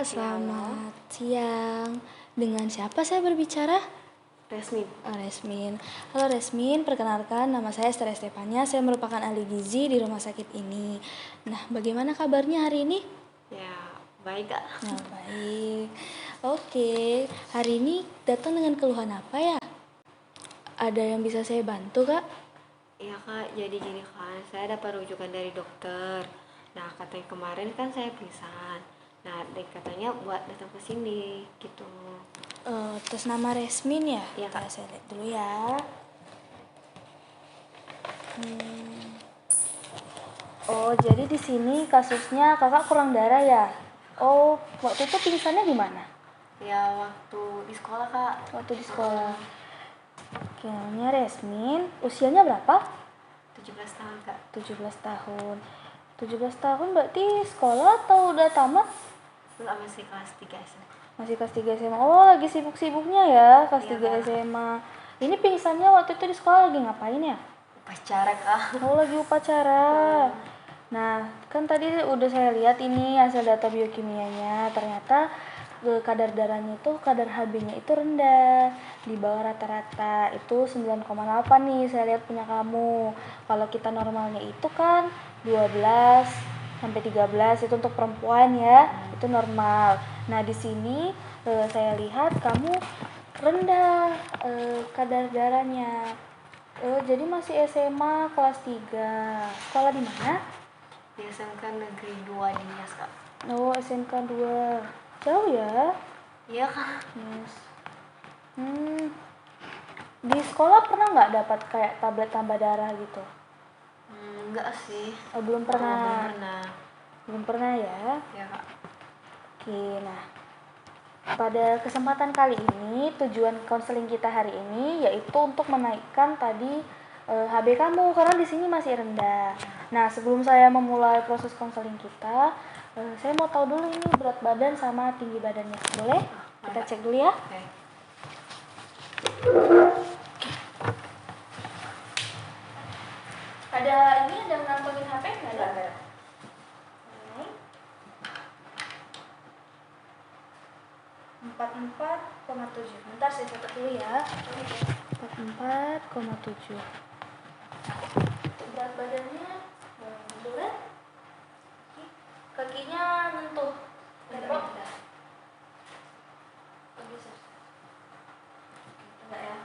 selamat siang. Dengan siapa saya berbicara? Resmin. Resmin. Halo Resmin, perkenalkan nama saya Esther Estefania. Saya merupakan ahli gizi di rumah sakit ini. Nah, bagaimana kabarnya hari ini? Ya, baik Kak. Nah, baik. Oke, hari ini datang dengan keluhan apa ya? Ada yang bisa saya bantu, Kak? Iya Kak, jadi gini kan, saya dapat rujukan dari dokter. Nah, katanya kemarin kan saya pingsan. Nah, katanya buat datang ke sini gitu. Terus nama Resmin ya? Iya, Kak. Saya lihat dulu ya. Oh, jadi di sini kasusnya kakak kurang darah ya? Oh, waktu itu pingsannya di mana? Ya, waktu di sekolah Kak. Waktu di sekolah. Oke, namanya Resmin. Usianya berapa? 17 tahun Kak. 17 tahun. 17 tahun berarti sekolah atau udah tamat? Enggak, masih kelas 3 SMA. Masih kelas 3 SMA. Oh, lagi sibuk-sibuknya ya kelas Iya, 3 Kak. SMA. Ini pingsannya waktu itu di sekolah lagi ngapain ya? Upacara Kak. Oh, lagi upacara. Nah, kan tadi udah saya lihat ini hasil data biokimianya. Ternyata kadar darahnya itu, kadar Hb-nya itu rendah, di bawah rata-rata. Itu 9,8 nih saya lihat punya kamu. Kalau kita normalnya itu kan 12 sampai 13 itu untuk perempuan ya, itu normal. Nah, di sini saya lihat kamu rendah kadar darahnya. Jadi masih SMA kelas 3. Sekolah di mana? Di SMK Negeri 2 di Nias Kak. Oh, SMK 2. Jauh ya? Iya Kak. Yes. Di sekolah pernah nggak dapat kayak tablet tambah darah gitu? Enggak sih. Oh, belum pernah. Belum pernah. Belum pernah ya? Ya Kak. Oke, nah. Pada kesempatan kali ini, tujuan konseling kita hari ini yaitu untuk menaikkan tadi HB kamu karena di sini masih rendah. Nah, sebelum saya memulai proses konseling kita, saya mau tahu dulu ini berat badan sama tinggi badannya. Boleh? Kita cek dulu ya. Oke. Ada ini ada ngantongin HP nggak ada? 44,7. Bentar saya catat dulu ya. 44,7. Berat badannya boleh? Kakinya nentuh. Enggak bisa. Enggak ya.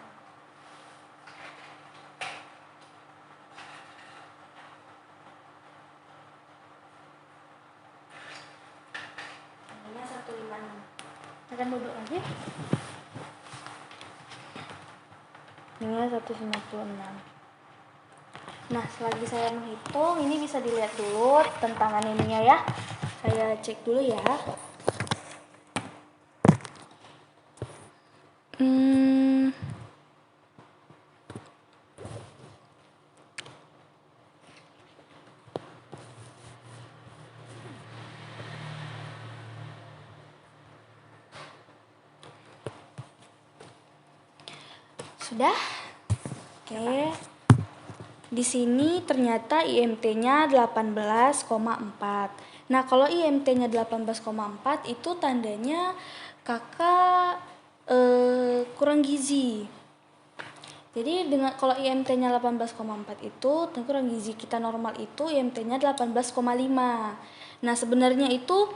Ini 156. Akan duduk lagi. Ini 196. Nah, selagi saya menghitung, ini bisa dilihat dulu tentangan ininya ya. Saya cek dulu ya. Sudah? Oke. Di sini ternyata IMT-nya 18,4. Nah, kalau IMT-nya 18,4 itu tandanya kakak kurang gizi. Jadi dengan kalau IMT-nya 18,4 itu kurang gizi. Kita normal itu IMT-nya 18,5. Nah, sebenarnya itu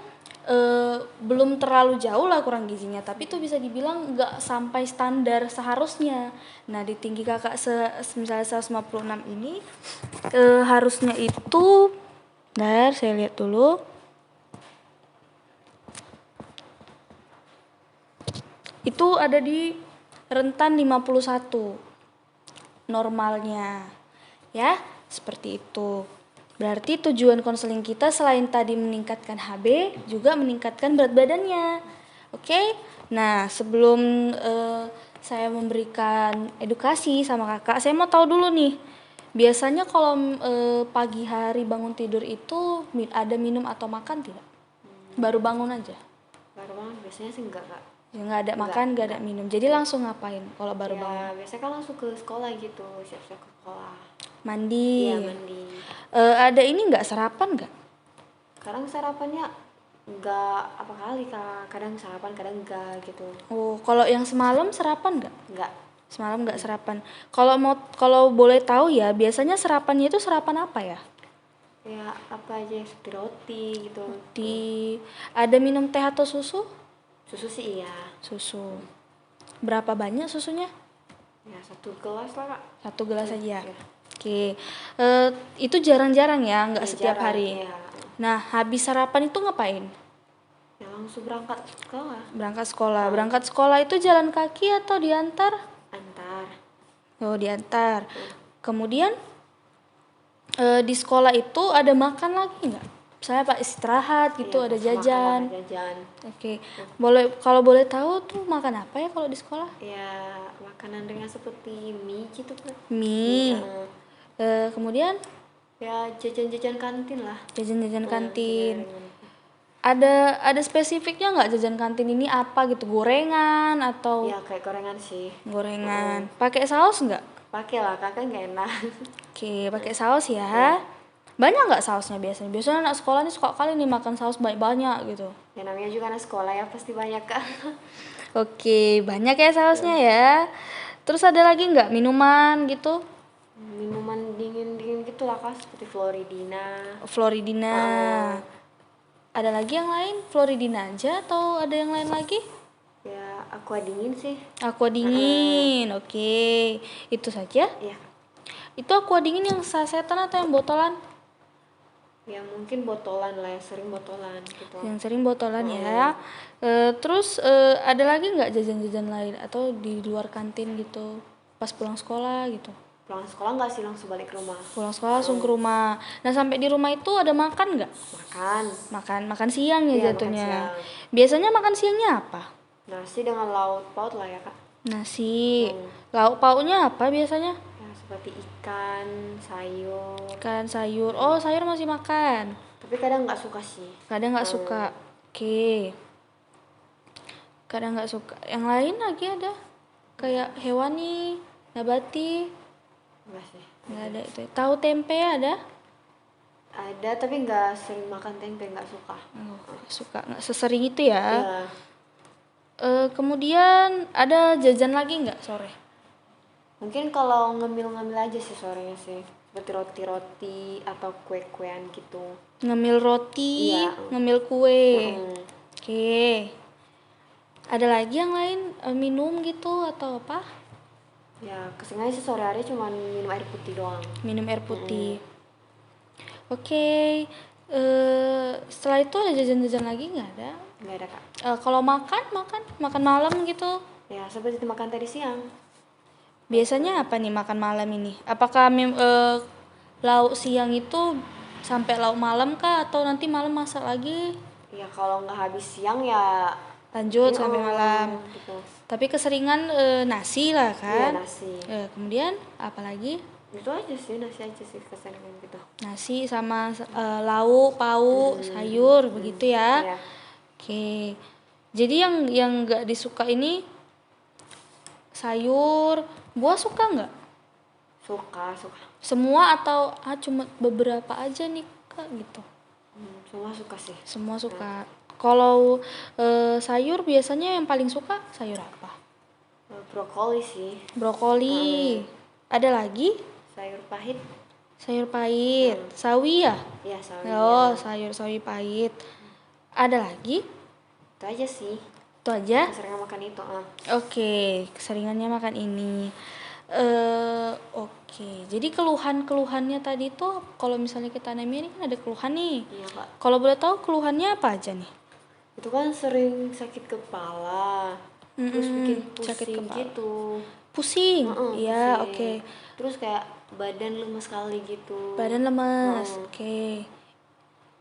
belum terlalu jauh lah kurang gizinya, tapi itu bisa dibilang nggak sampai standar seharusnya. Nah, di tinggi kakak misalnya 156 ini harusnya itu, bentar saya lihat dulu, itu ada di rentan 51 normalnya ya, seperti itu. Berarti tujuan konseling kita selain tadi meningkatkan HB, juga meningkatkan berat badannya. Oke? Nah, sebelum saya memberikan edukasi sama kakak, saya mau tahu dulu nih. Biasanya kalau pagi hari bangun tidur itu ada minum atau makan tidak? Baru bangun aja? Baru bangun biasanya sih enggak Kak. Ya, nggak ada makan, nggak ada minum. Jadi langsung ngapain kalau baru bangun? Ya, biasanya kan langsung ke sekolah gitu, siap-siap ke sekolah. Mandi. Iya, mandi. Ada ini nggak, sarapan nggak? Sekarang sarapannya Enggak apa kali kak, kadang sarapan kadang enggak gitu. Oh, kalau yang semalam sarapan nggak? Enggak. Semalam nggak sarapan. Kalau boleh tahu ya, biasanya sarapannya itu sarapan apa ya? Ya apa aja seperti roti gitu. Ada minum teh atau susu? Susu sih iya. Susu. Berapa banyak susunya? Ya 1 gelas lah kak. 1 gelas aja. Ya. Oke. Itu jarang-jarang ya, nggak Ya, setiap jarang, hari. ya. Nah, habis sarapan itu ngapain? Ya langsung berangkat sekolah. Berangkat sekolah. Berangkat sekolah itu jalan kaki atau diantar? Antar. Oh, diantar. Kemudian di sekolah itu ada makan lagi nggak? Misalnya Pak istirahat gitu, Ya, ada pas jajan. makan ada jajan. Oke. Kalau boleh tahu tuh makan apa ya kalau di sekolah? Ya makanan ringan seperti mie gitu kak. Mie. Kemudian Ya jajan-jajan kantin lah. jajan-jajan kantin. Jajan-jajan. Ada spesifiknya nggak jajan kantin ini apa gitu? Gorengan atau Ya kayak gorengan sih. gorengan? Pakai saus nggak? Pakai lah kakak nggak enak. Oke, pakai saus ya. Banyak nggak sausnya biasanya? Biasanya anak sekolah nih suka kali nih makan saus banyak-banyak gitu. Ya namanya juga anak sekolah ya pasti banyak kak. Oke, banyak ya sausnya ya. Terus ada lagi nggak minuman gitu? Minuman dingin-dingin gitu lah kak seperti Floridina. Floridina. Ada lagi yang lain? Floridina aja atau ada yang lain lagi? Ya aqua dingin sih. Aqua dingin. Oke. Itu saja. Ya. Itu aqua dingin yang sasetan atau yang botolan? Ya mungkin botolan lah, yang sering botolan gitu. Yang sering botolan ya. Terus ada lagi nggak jajan-jajan lain atau di luar kantin gitu? Pas pulang sekolah gitu. Pulang sekolah nggak sih langsung balik ke rumah? Pulang sekolah langsung ke rumah. Nah, sampai di rumah itu ada makan nggak? Makan siang ya Iya, jatuhnya. makan siang. Biasanya makan siangnya apa? Nasi dengan lauk paut lah ya kak. Nasi. Lauk pauknya apa biasanya? Ya seperti ikan, sayur. Ikan, sayur. Oh, sayur masih makan. Tapi kadang nggak suka sih. Kadang nggak suka. Oke. Kadang nggak suka. Yang lain lagi ada? Kayak hewani, nabati. Enggak sih. Nggak ada itu. Tahu tempe ada? Ada tapi nggak sering makan tempe, nggak suka. Oh, nggak suka. Nggak sesering itu ya. Ya. Kemudian ada jajan lagi nggak sore? Mungkin kalau ngemil-ngemil aja sih sorenya sih. Seperti roti-roti atau kue-kuean gitu. Ngemil roti, Iya. ngemil kue. Hmm. Oke. Ada lagi yang lain minum gitu atau apa? Ya kesini sih sore hari cuma minum air putih doang. Minum air putih. Oke. Setelah itu ada jajan-jajan lagi nggak ada? Nggak ada kak. Kalau makan malam gitu. Ya seperti makan tadi siang. Biasanya apa nih makan malam ini? Apakah lauk siang itu sampai lauk malam kah atau nanti malam masak lagi? Ya kalau nggak habis siang ya Lanjut sampai malam. gitu. Tapi keseringan nasi lah Iya kan? nasi. Kemudian apa lagi? Itu aja sih, nasi aja sih keseringan gitu. Nasi sama lauk, pauk, sayur begitu ya. Iya. Oke. Jadi yang nggak disuka ini sayur, buah suka nggak? Suka. Semua atau cuma beberapa aja nih kak gitu? Semua suka sih. Semua suka. Kalau sayur biasanya yang paling suka sayur apa? Brokoli sih. Brokoli. Ada lagi? Sayur pahit. Sayur pahit. Sawi ya? Iya sawi. Oh, sayur sawi pahit. Ada lagi? Itu aja sih. Itu aja? Sering makan itu. Oke, keseringannya makan ini. Oke. Jadi keluhannya tadi tuh kalau misalnya kita anemia ini kan ada keluhan nih. Iya kak. Kalau boleh tahu keluhannya apa aja nih? Itu kan sering sakit kepala. Terus bikin sakit pusing kepala. gitu. Pusing? Iya, Pusing. oke. Terus kayak badan lemes sekali gitu. Badan lemas, oke.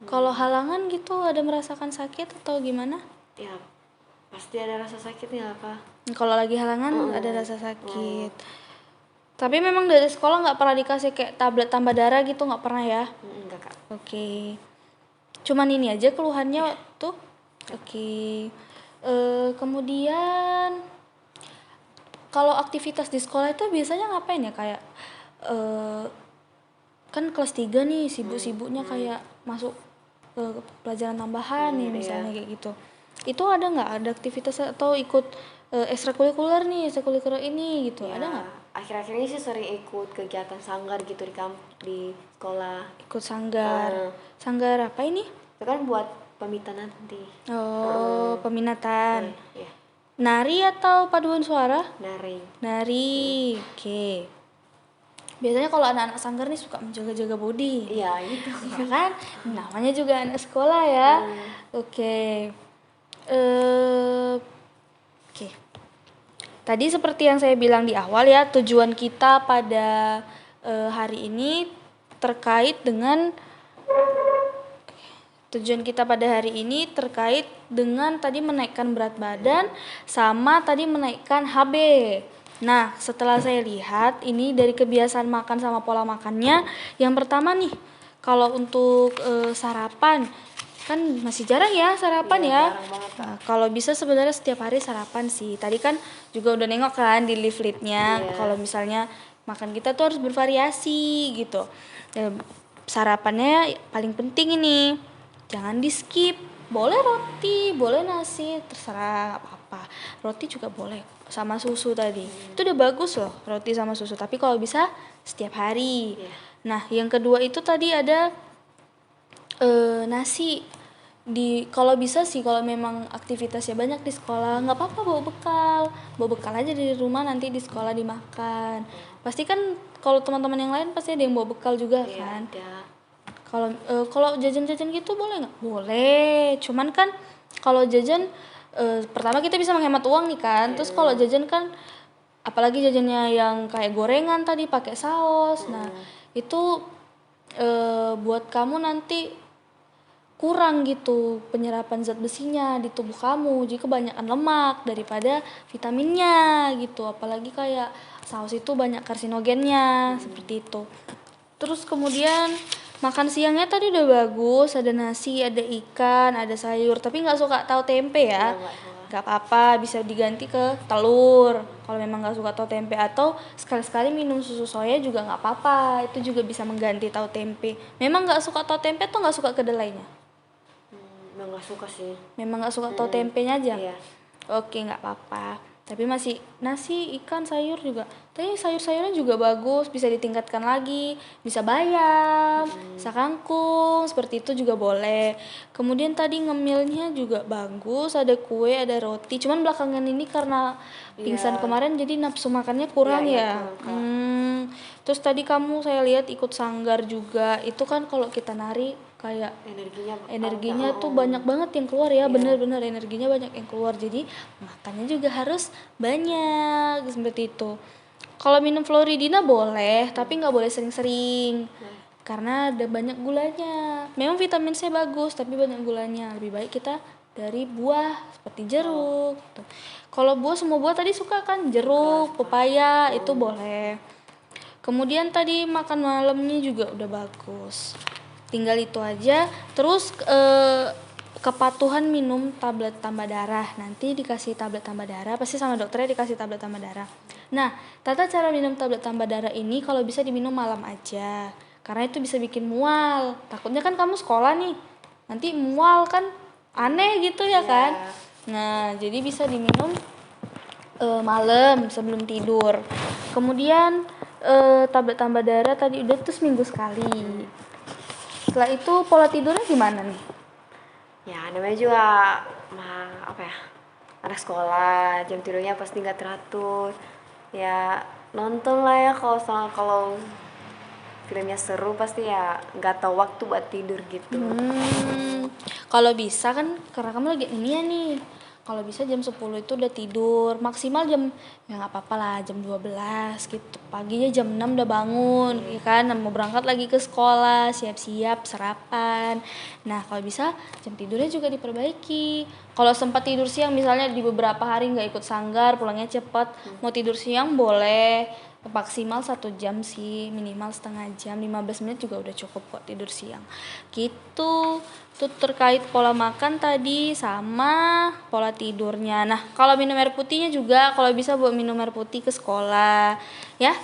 Kalau halangan gitu ada merasakan sakit atau gimana? Ya pasti ada rasa sakitnya lah kak. Kalau lagi halangan ada rasa sakit. Tapi memang dari sekolah nggak pernah dikasih kayak tablet tambah darah gitu, nggak pernah ya? Enggak kak. Oke. Cuman ini aja keluhannya tuh. Oke. Kemudian kalau aktivitas di sekolah itu biasanya ngapain ya kayak kan kelas 3 nih sibuk-sibuknya kayak masuk pelajaran tambahan nih Iya. misalnya kayak gitu. Itu ada nggak ada aktivitas atau ikut ekstrakurikuler nih, ekstrakurikuler ini gitu, Ya, ada nggak? akhir-akhir ini sih sering ikut kegiatan sanggar gitu di sekolah. Ikut sanggar. Sanggar apa ini? Itu kan buat pemitan nanti. Oh, peminatan. Ya, Nari atau paduan suara? nari. Nari. Oke. Biasanya kalau anak-anak sanggar nih suka menjaga-jaga body. Iya, gitu. Iya kan? Namanya juga anak sekolah ya. Oke. Eh, Oke. Tadi seperti yang saya bilang di awal ya, tujuan kita pada hari ini terkait dengan tadi menaikkan berat badan sama tadi menaikkan HB. Nah, setelah saya lihat ini dari kebiasaan makan sama pola makannya, yang pertama nih, kalau untuk sarapan kan masih jarang ya sarapan Iya, ya. jarang banget, Kak. Nah, kalau bisa sebenarnya setiap hari sarapan sih. Tadi kan juga udah nengok kan di leafletnya, Iya. kalau misalnya makan kita tuh harus bervariasi gitu. Sarapannya paling penting ini, jangan di skip. Boleh roti, boleh nasi, terserah, nggak apa-apa. Roti juga boleh sama susu tadi. Itu udah bagus loh, roti sama susu. Tapi kalau bisa setiap hari. Iya. Nah, yang kedua itu tadi ada nasi. Kalau bisa sih, kalau memang aktivitasnya banyak di sekolah, nggak apa-apa bawa bekal aja dari rumah, nanti di sekolah dimakan. Pasti kan kalau teman-teman yang lain pasti ada yang bawa bekal juga Iya, kan. ada. Kalau jajan-jajan gitu boleh nggak? Boleh. Cuman kan kalau jajan pertama kita bisa menghemat uang nih kan. Terus kalau jajan kan apalagi jajannya yang kayak gorengan tadi pakai saus. Nah, itu buat kamu nanti kurang gitu penyerapan zat besinya di tubuh kamu. Jadi kebanyakan lemak daripada vitaminnya gitu. Apalagi kayak saus itu banyak karsinogennya seperti itu. Terus kemudian makan siangnya tadi udah bagus, ada nasi, ada ikan, ada sayur, tapi nggak suka tahu tempe ya. Nggak apa-apa, bisa diganti ke telur kalau memang nggak suka tahu tempe, atau sekali-sekali minum susu soya juga nggak apa-apa, itu juga bisa mengganti tahu tempe. Memang nggak suka tahu tempe atau nggak suka kedelainya? Memang nggak suka sih. Memang nggak suka tahu tempenya aja? Iya. Oke, nggak apa-apa. Tapi masih nasi, ikan, sayur juga. Tapi sayur-sayurnya juga bagus, bisa ditingkatkan lagi. Bisa bayam, bisa kangkung, seperti itu juga boleh. Kemudian tadi ngemilnya juga bagus, ada kue, ada roti. Cuman belakangan ini karena pingsan kemarin jadi nafsu makannya kurang Iya, ya. Terus tadi kamu saya lihat ikut sanggar juga. Itu kan kalau kita nari kayak energinya tuh banyak banget yang keluar ya. Bener-bener energinya banyak yang keluar, jadi makannya juga harus banyak seperti itu. Kalau minum Floridina boleh, tapi nggak boleh sering-sering karena ada banyak gulanya. Memang vitamin C bagus, tapi banyak gulanya. Lebih baik kita dari buah seperti jeruk tuh. Kalau buah, semua buah tadi suka kan, jeruk, pepaya, itu boleh. Kemudian tadi makan malamnya juga udah bagus. Tinggal itu aja. Terus kepatuhan minum tablet tambah darah. Nanti dikasih tablet tambah darah, pasti sama dokternya dikasih tablet tambah darah. Nah, tata cara minum tablet tambah darah ini kalau bisa diminum malam aja. Karena itu bisa bikin mual. Takutnya kan kamu sekolah nih, nanti mual kan aneh gitu ya kan. Nah, jadi bisa diminum malam sebelum tidur. Kemudian tablet tambah darah tadi udah tuh seminggu sekali. Setelah itu pola tidurnya gimana nih? Ya, namanya juga anak sekolah, jam tidurnya pasti nggak teratur. Ya, nonton lah ya, kalau filmnya seru pasti ya nggak tahu waktu buat tidur gitu. Kalau bisa kan, karena kamu lagi ini ya nih, kalau bisa jam 10 itu udah tidur, maksimal jam, ya nggak apa-apa lah jam 12 gitu. Paginya jam 6 udah bangun, ya kan, mau berangkat lagi ke sekolah, siap-siap sarapan. Nah, kalau bisa jam tidurnya juga diperbaiki. Kalau sempat tidur siang, misalnya di beberapa hari nggak ikut sanggar, pulangnya cepet, mau tidur siang boleh, maksimal 1 jam sih, minimal setengah jam, 15 menit juga udah cukup kok tidur siang gitu. Itu terkait pola makan tadi sama pola tidurnya. Nah, kalau minum air putihnya juga, kalau bisa buat minum air putih ke sekolah ya.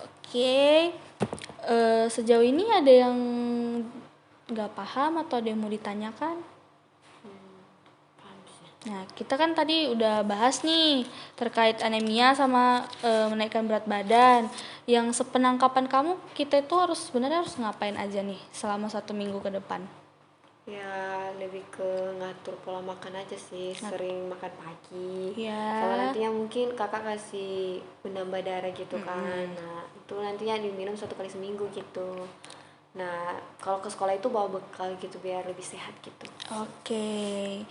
Oke. Sejauh ini ada yang nggak paham atau ada yang mau ditanyakan? Paham sih. Nah, kita kan tadi udah bahas nih terkait anemia sama menaikkan berat badan. Yang sepenangkapan kamu, kita itu sebenarnya harus ngapain aja nih selama 1 minggu ke depan? Ya lebih ke ngatur pola makan aja sih, sering makan pagi. Ya. Sama nantinya mungkin kakak kasih penambah darah gitu kan. Nah itu nantinya diminum 1 kali seminggu gitu. Nah kalau ke sekolah itu bawa bekal gitu biar lebih sehat gitu. Oke.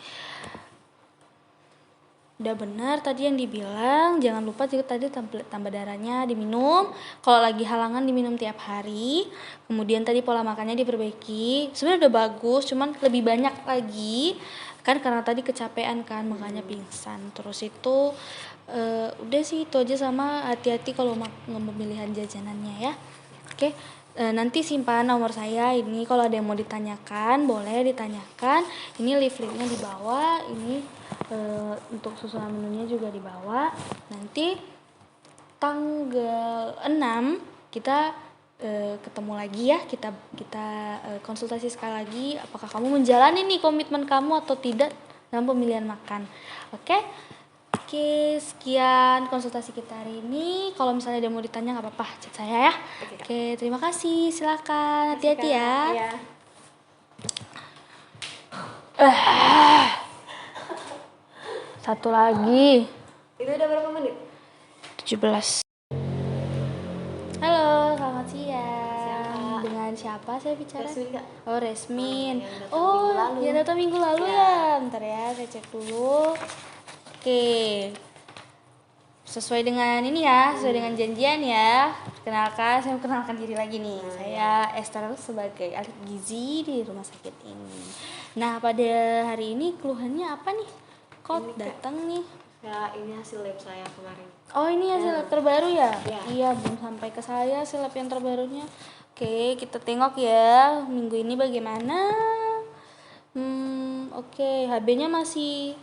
Udah benar tadi yang dibilang, jangan lupa juga tadi tambah darahnya diminum. Kalau lagi halangan diminum tiap hari. Kemudian tadi pola makannya diperbaiki. Sebenarnya udah bagus, cuman lebih banyak lagi. Kan karena tadi kecapean kan, makanya pingsan. Terus itu udah sih itu aja, sama hati-hati kalau pemilihan jajanannya ya. Oke. Nanti simpan nomor saya ini, kalau ada yang mau ditanyakan boleh ditanyakan. Ini leafletnya di bawah, ini untuk susunan menunya juga di bawah. Nanti tanggal 6 kita ketemu lagi ya, kita konsultasi sekali lagi apakah kamu menjalani nih komitmen kamu atau tidak dalam pemilihan makan. Oke, sekian konsultasi kita hari ini. Kalau misalnya ada mau ditanya nggak apa-apa, chat saya ya. Oke, terima kasih. Silakan, hati-hati ya. Iya. Satu lagi. Itu udah berapa menit? 17. Halo, selamat siang. Siang. Dengan siapa saya bicara? Resmin Kak. Oh, Resmin. Yang datang minggu lalu. Yang datang minggu lalu ya. Bentar ya, saya cek dulu. Oke. Sesuai dengan ini ya, sesuai dengan janjian ya. Saya kenalkan diri lagi nih. Saya Esther sebagai ahli gizi di rumah sakit ini. Nah, pada hari ini keluhannya apa nih? Kok datang nih? Ya ini hasil lab saya kemarin. Oh, ini hasil lab terbaru ya? Ya. Iya, belum sampai ke saya hasil lab yang terbarunya. Oke, kita tengok ya minggu ini bagaimana. Oke, HB-nya masih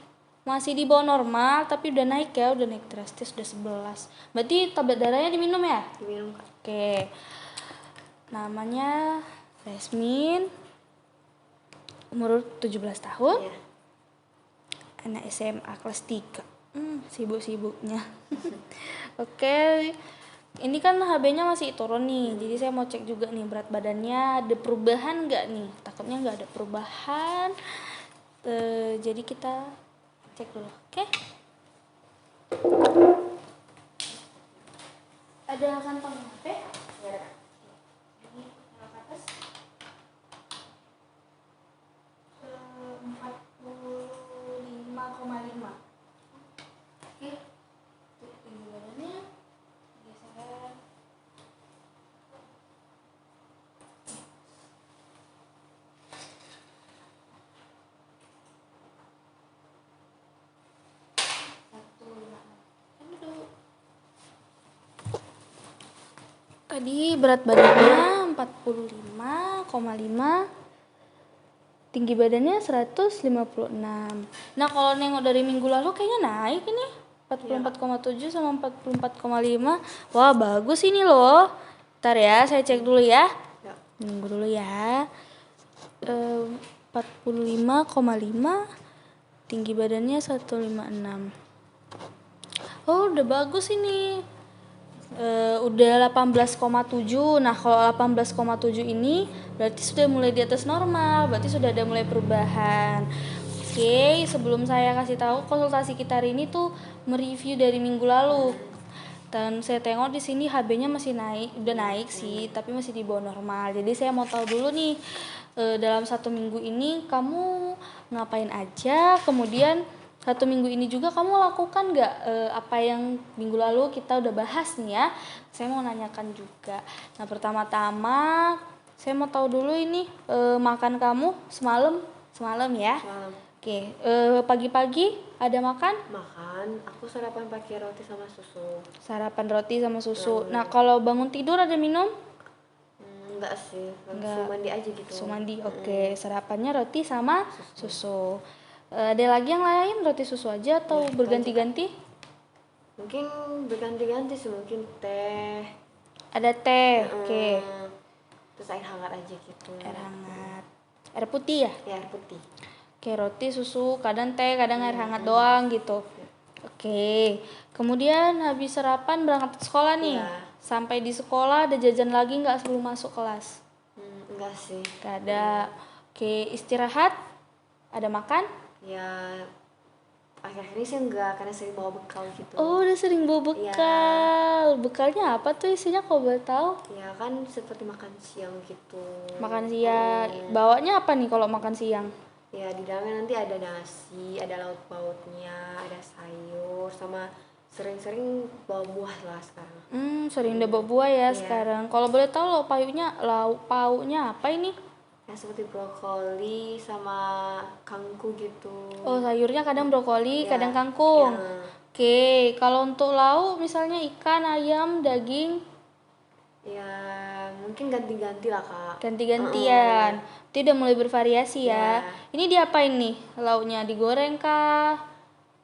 di bawah normal, tapi udah naik ya, udah naik drastis, udah 11. Berarti tablet darahnya diminum ya? Diminum Kak. Oke. Namanya Resmin. Umur 17 tahun. Iya. Anak SMA kelas 3. Sibuk-sibuknya. Oke. Ini kan HB-nya masih turun nih. Jadi saya mau cek juga nih berat badannya ada perubahan nggak nih? Takutnya nggak ada perubahan. Jadi kita cek dulu. Oke? Ada kantong HP? Ya. Ini taruh ke atas. 45,5. Oke. Untuk tinggi badannya geser. Tadi berat badannya 45,5, tinggi badannya 156. Nah, kalau nengok dari minggu lalu kayaknya naik ini 44,7 sama 44,5. Wah, bagus ini loh. Ntar ya, saya cek dulu ya. Ya. Nunggu dulu ya. 45,5, tinggi badannya 156. Oh, udah bagus ini. Udah 18,7. Nah, kalau 18,7 ini berarti sudah mulai di atas normal, berarti sudah ada mulai perubahan. Oke, sebelum saya kasih tahu, konsultasi kita hari ini tuh mereview dari minggu lalu. Dan saya tengok di sini HB-nya masih naik, udah naik sih, tapi masih di bawah normal. Jadi saya mau tahu dulu nih, dalam 1 minggu ini kamu ngapain aja, kemudian 1 minggu ini juga kamu lakukan nggak apa yang minggu lalu kita udah bahas nih ya. Saya mau nanyakan juga. Nah, pertama-tama saya mau tahu dulu ini makan kamu semalam ya. Semalam. Oke, pagi-pagi ada makan? Makan, aku sarapan pakai roti sama susu. Sarapan roti sama susu. Nah, kalau bangun tidur ada minum? Enggak sih, Enggak. langsung mandi aja gitu. Sumandi, oke. Sarapannya roti sama susu. Ada lagi yang lain, roti susu aja atau Ya, itu berganti-ganti? Mungkin berganti-ganti sih, mungkin teh. Ada teh, oke. Terus air hangat aja gitu. Air hangat. Air putih ya? Ya, air putih. Oke, roti, susu, kadang teh, kadang air hangat doang gitu. Oke, kemudian habis sarapan berangkat ke sekolah nih. Iya. Sampai di sekolah ada jajan lagi nggak sebelum masuk kelas? Enggak sih. Gak ada. Oke, istirahat? Ada makan? Ya, akhir-akhir ini sih enggak, karena sering bawa bekal gitu. Oh, udah sering bawa bekal. Bekalnya apa tuh isinya kalau boleh tahu? Ya kan seperti makan siang gitu. Makan siang. Bawanya apa nih kalau makan siang? Ya, di dalamnya nanti ada nasi, ada lauk pauknya, ada sayur, sama sering-sering bawa buah lah sekarang. Sering udah bawa buah ya Iya. sekarang. Kalau boleh tahu lauk pauknya apa ini? Ya, seperti brokoli sama kangkung gitu. Oh, sayurnya kadang brokoli, Ya, kadang kangkung. ya. Oke, kalau untuk lauk misalnya ikan, ayam, daging, Ya, mungkin ganti-ganti lah, Kak. ganti-gantian. Itu udah mulai bervariasi ya. Ya. Ini diapain nih? Lauknya digoreng kah?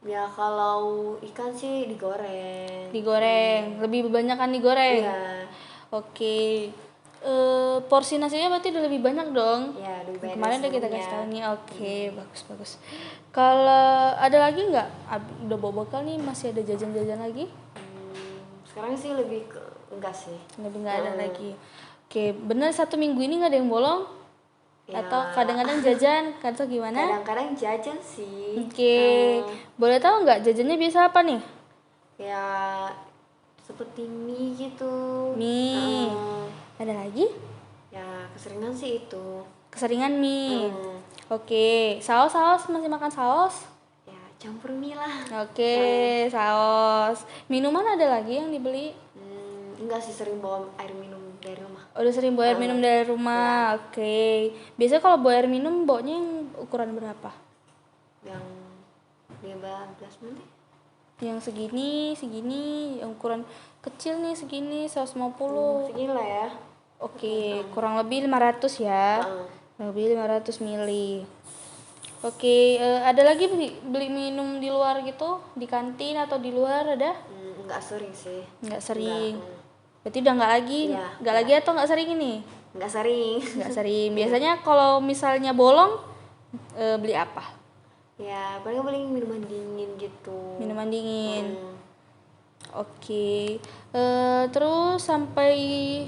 Ya, kalau ikan sih digoreng. Digoreng. Lebih kebanyakan digoreng. Iya. Oke. Porsi nasinya berarti udah lebih banyak dong. Ya, lebih banyak Kemarin dari udah kita sebelumnya. kasih tahu nih. Oke, bagus. Kalau ada lagi nggak? Udah bawa bekal nih, masih ada jajan-jajan lagi? Sekarang sih lebih ke enggak sih. Lebih nggak ada lagi. Oke, bener 1 minggu ini nggak ada yang bolong? Ya. Atau kadang-kadang jajan? Atau gimana? Kadang-kadang jajan sih. Oke, boleh tahu nggak jajannya biasa apa nih? Ya, seperti mie gitu. Mie. Ada lagi? Ya, keseringan sih itu. Keseringan mie. Hmm. Oke, saus masih makan saus? Ya, campur mie lah. Oke, saus. Minuman ada lagi yang dibeli? Enggak sih, sering bawa air minum dari rumah. Udah sering bawa air minum dari rumah. Oke. Biasanya kalau bawa air minum bawanya yang ukuran berapa? Yang 15 menit. Yang segini, yang ukuran kecil nih segini 150. Segini lah ya. Oke, kurang lebih 500 ya. Kurang lebih 500 mili. Oke, ada lagi beli minum di luar gitu, di kantin atau di luar ada? Enggak sering sih. Nggak sering. Enggak. Berarti udah nggak lagi, Iya, nggak lagi atau nggak sering ini? Enggak sering. Nggak sering. Biasanya kalau misalnya bolong, beli apa? Ya, paling beli minuman dingin gitu. Minuman dingin. Oke. Terus sampai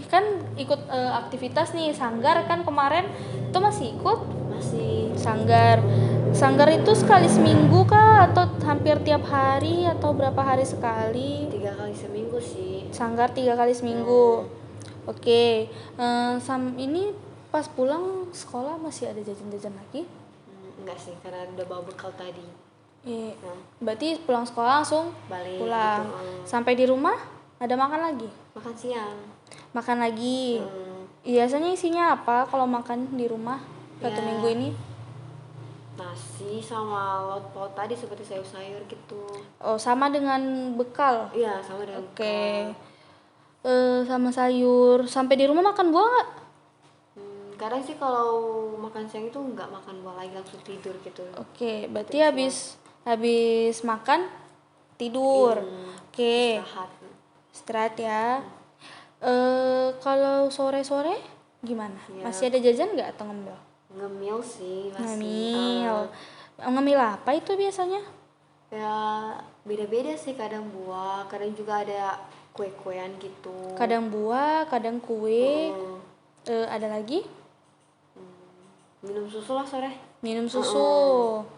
kan ikut aktivitas nih sanggar kan kemarin itu masih ikut? Masih. Sanggar itu sekali seminggu kah atau hampir tiap hari atau berapa hari sekali? 3 kali seminggu sih. Sanggar 3 kali seminggu. Oke. Ini pas pulang sekolah masih ada jajan-jajan lagi? Enggak sih, karena udah bawa bekal tadi. Berarti pulang sekolah langsung Balik pulang. gitu. Sampai di rumah ada makan lagi? Makan siang. Makan lagi. Biasanya isinya apa kalau makan di rumah 1 Ya. minggu ini? Nasi sama lauk pauk tadi seperti sayur-sayur gitu. Oh, sama dengan bekal. Iya, sama dengan Oke. Sama sayur. Sampai di rumah makan buah nggak? Kadang sih kalau makan siang itu nggak makan buah lagi, langsung tidur gitu. Oke, berarti habis makan tidur. Oke. Istirahat ya. Kalau sore-sore gimana? Ya. Masih ada jajan nggak atau ngemil? Ngemil sih masih. Ngemil. Ngemil apa itu biasanya? Ya, beda-beda sih, kadang buah, kadang juga ada kue-kuean gitu. Kadang buah, kadang kue. Ada lagi? Minum susu lah sore. Minum susu.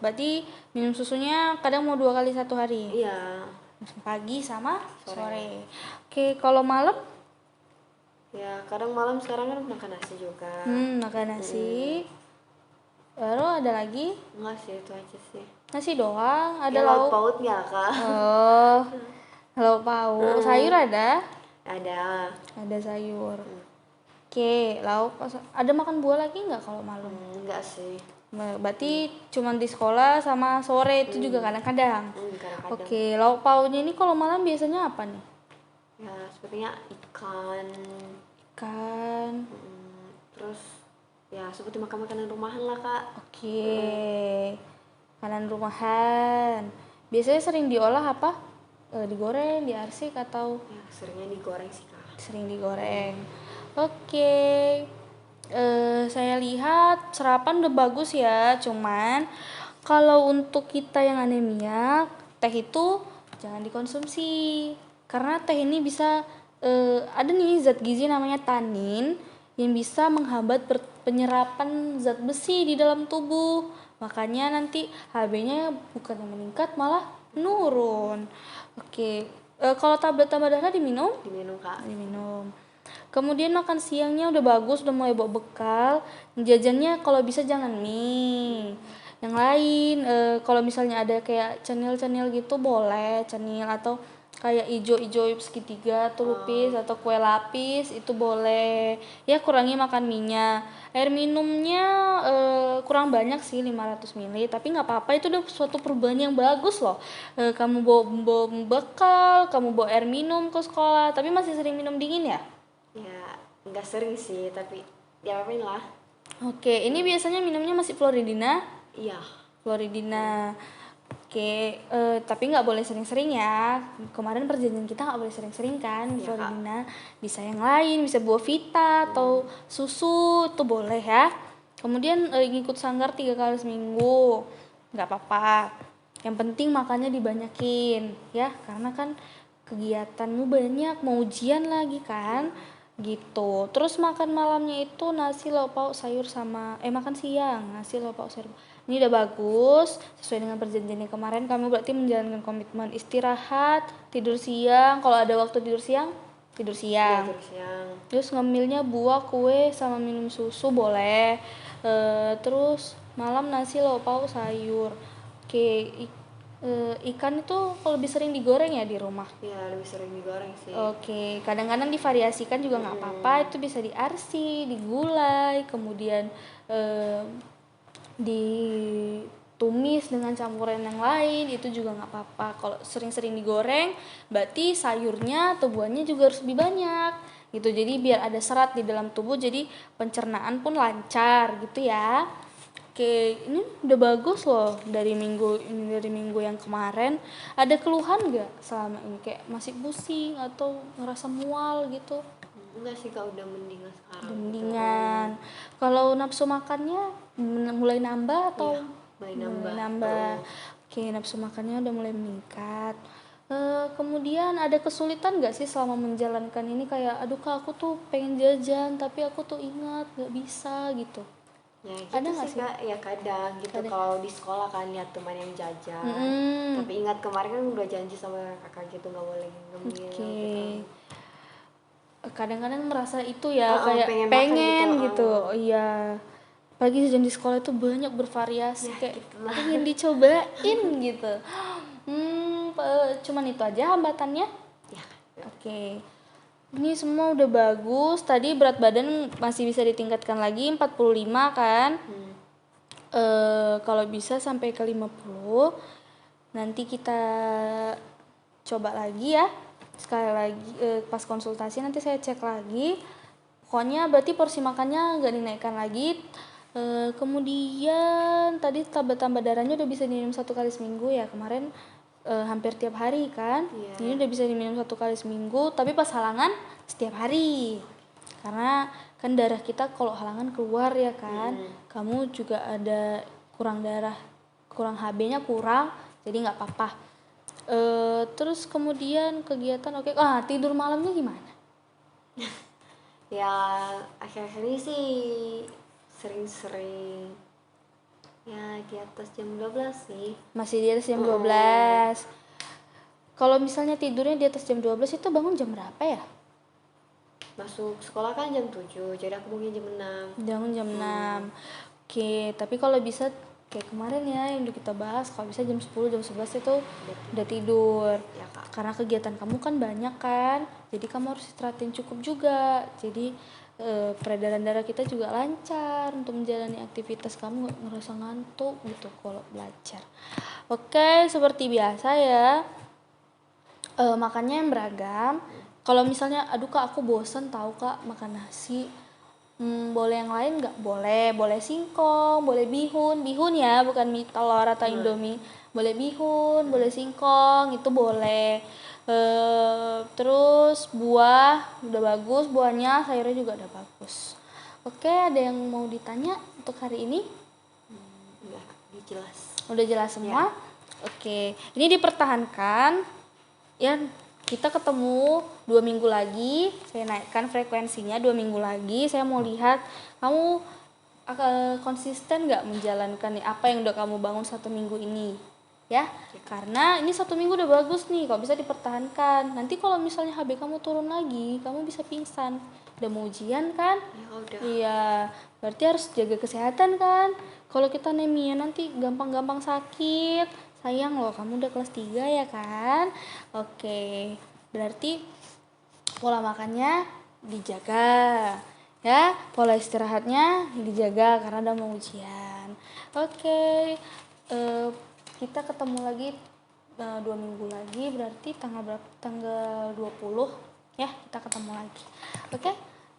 Berarti minum susunya kadang mau 2 kali 1 hari. Iya. Pagi sama sore. Oke, kalau malam? Ya, kadang malam sekarang kan makan nasi juga. Makan nasi. Baru ada lagi? Enggak sih, itu aja sih. Nasi doang. Ada Ya, lauk. pautnya, Kak. Oh, lauk pauk. Sayur ada? Ada. Ada sayur. Oke, lauk. Ada makan buah lagi nggak kalau malam? Enggak sih. Berarti cuma di sekolah sama sore itu juga kadang-kadang. Kadang-kadang. Oke, lauk pauknya ini kalau malam biasanya apa nih? Ya, sepertinya ikan. Ikan. Terus ya seperti makan makanan rumahan lah, Kak. Oke. Makanan rumahan. Biasanya sering diolah apa? Digoreng, diarsik atau Ya, seringnya digoreng sih, Kak. sering digoreng? Oke. Saya lihat sarapan udah bagus ya, cuman kalau untuk kita yang anemia, teh itu jangan dikonsumsi. Karena teh ini bisa ada nih zat gizi namanya tanin yang bisa menghambat penyerapan zat besi di dalam tubuh. Makanya nanti HB-nya bukan meningkat malah menurun. Oke, kalau tablet tambah darah diminum? Diminum Kak. Diminum. Kemudian makan siangnya udah bagus, udah mulai bawa bekal. Jajannya kalau bisa jangan mie. Yang lain, kalau misalnya ada kayak cenil-cenil gitu boleh, cenil atau kayak ijo-ijo segitiga atau lupis atau kue lapis itu boleh. Ya kurangi makan minyak. Air minumnya kurang banyak sih 500 ml, tapi nggak apa-apa, itu udah suatu perubahan yang bagus loh. Kamu bawa bekal, kamu bawa air minum ke sekolah, tapi masih sering minum dingin ya? Ya nggak sering sih, tapi diapain lah. Oke, ini biasanya minumnya masih Floridina? Iya. Floridina. Oke, tapi nggak boleh sering-sering ya. Kemarin perjanjian kita nggak boleh sering-sering kan, Iya, Floridina. Bisa yang lain, bisa buah vita atau susu, itu boleh ya. Kemudian ngikut sanggar 3 kali seminggu, nggak apa-apa. Yang penting makannya dibanyakin ya, karena kan kegiatanmu banyak, mau ujian lagi kan, gitu. Terus makan malamnya itu nasi lauk pauk sayur sama makan siang nasi lauk pauk sayur. Ini udah bagus, sesuai dengan perjanjiannya kemarin. Kamu berarti menjalankan komitmen istirahat, tidur siang. Kalau ada waktu tidur siang, tidur Ya, siang. terus yang Terus ngemilnya buah, kue, sama minum susu boleh. Terus malam nasi lauk pauk sayur. Oke, ikan itu kalau lebih sering digoreng ya di rumah. ya lebih sering digoreng sih. Oke, kadang-kadang divariasikan juga nggak apa-apa. Itu bisa diarsi, digulai, kemudian eh, ditumis dengan campuran yang lain, itu juga nggak apa-apa. Kalau sering-sering digoreng, berarti sayurnya atau buahnya juga harus lebih banyak gitu. Jadi biar ada serat di dalam tubuh, jadi pencernaan pun lancar gitu ya. Oke, ini udah bagus loh dari minggu yang kemarin. Ada keluhan nggak selama ini, kayak masih pusing atau ngerasa mual gitu? Enggak sih Kak, udah mendingan sekarang. Mendingan. Kalau nafsu makannya mulai nambah atau Iya, mulai nambah. nambah? Oke, nafsu makannya udah mulai meningkat. Kemudian ada kesulitan nggak sih selama menjalankan ini, kayak aduh Kak, aku tuh pengen jajan tapi aku tuh ingat nggak bisa gitu. Ya gitu Ada nggak sih sih? Kak, ya kadang gitu. Kadang. Kalau di sekolah kan lihat teman yang jajan. Mm-mm. Tapi ingat kemarin kan udah janji sama kakak gitu nggak boleh ngemil Oke. gitu. Kadang-kadang merasa itu ya, kayak Pengen makan pengen gitu. gitu. Oh iya. Pagi jajan di sekolah itu banyak bervariasi, Ya, kayak gitu lah. pengen dicobain gitu. Cuman itu aja hambatannya. Ya. Oke. Ini semua udah bagus. Tadi berat badan masih bisa ditingkatkan lagi 45 kan? Kalau bisa sampai ke 50. Nanti kita coba lagi ya. Sekali lagi pas konsultasi nanti saya cek lagi. Pokoknya berarti porsi makannya nggak dinaikkan lagi. Kemudian tadi tambah darahnya udah bisa diminum 1 kali seminggu ya. Kemarin hampir tiap hari kan. Iya. Ini udah bisa diminum 1 kali seminggu, tapi pas halangan setiap hari. Karena kan darah kita kalau halangan keluar ya kan. Kamu juga ada kurang darah, kurang HB-nya kurang, jadi nggak apa-apa. Terus kemudian kegiatan oke. Tidur malamnya gimana? Ya akhir-akhir ini sih sering-sering ya di atas jam 12 sih. Masih di atas jam 12. Kalau misalnya tidurnya di atas jam 12 itu bangun jam berapa ya? Masuk sekolah kan jam 7, jadi aku bangun jam 6. Bangun jam 6. Oke, tapi kalau bisa kayak kemarin ya yang udah kita bahas, kalau bisa jam 10, jam 11 itu udah tidur. Ya Kak. Karena kegiatan kamu kan banyak kan, jadi kamu harus istirahatin cukup juga. Jadi peredaran darah kita juga lancar untuk menjalani aktivitas, kamu nggak ngerasa ngantuk gitu kalau belajar. Oke, seperti biasa ya, makannya yang beragam. Kalau misalnya aduh Kak, aku bosen tahu Kak makan nasi, boleh yang lain nggak? Boleh singkong, boleh bihun ya, bukan mie telur atau indomie. Boleh bihun, boleh singkong, itu boleh. Terus buah udah bagus, buahnya sayurnya juga udah bagus. Oke, ada yang mau ditanya untuk hari ini? Udah jelas. Udah jelas semua? Oke, ini dipertahankan. Ya, kita ketemu 2 minggu lagi. Saya naikkan frekuensinya 2 minggu lagi. Saya mau lihat kamu konsisten nggak menjalankan apa yang udah kamu bangun 1 minggu ini. Ya, karena ini 1 minggu udah bagus nih, kalau bisa dipertahankan. Nanti kalau misalnya HB kamu turun lagi, kamu bisa pingsan. Udah mau ujian kan? Ya udah. Iya, berarti harus jaga kesehatan kan. Kalau kita anemia nanti gampang-gampang sakit. Sayang loh, kamu udah kelas 3 ya kan? Oke, berarti pola makannya dijaga. Ya, pola istirahatnya dijaga karena udah mau ujian. Oke, kita ketemu lagi 2 minggu lagi, berarti tanggal berapa? Tanggal 20 ya, kita ketemu lagi.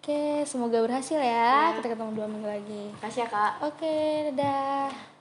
Oke, semoga berhasil ya. Kita ketemu 2 minggu lagi. Makasih ya, Kak. Oke, dadah.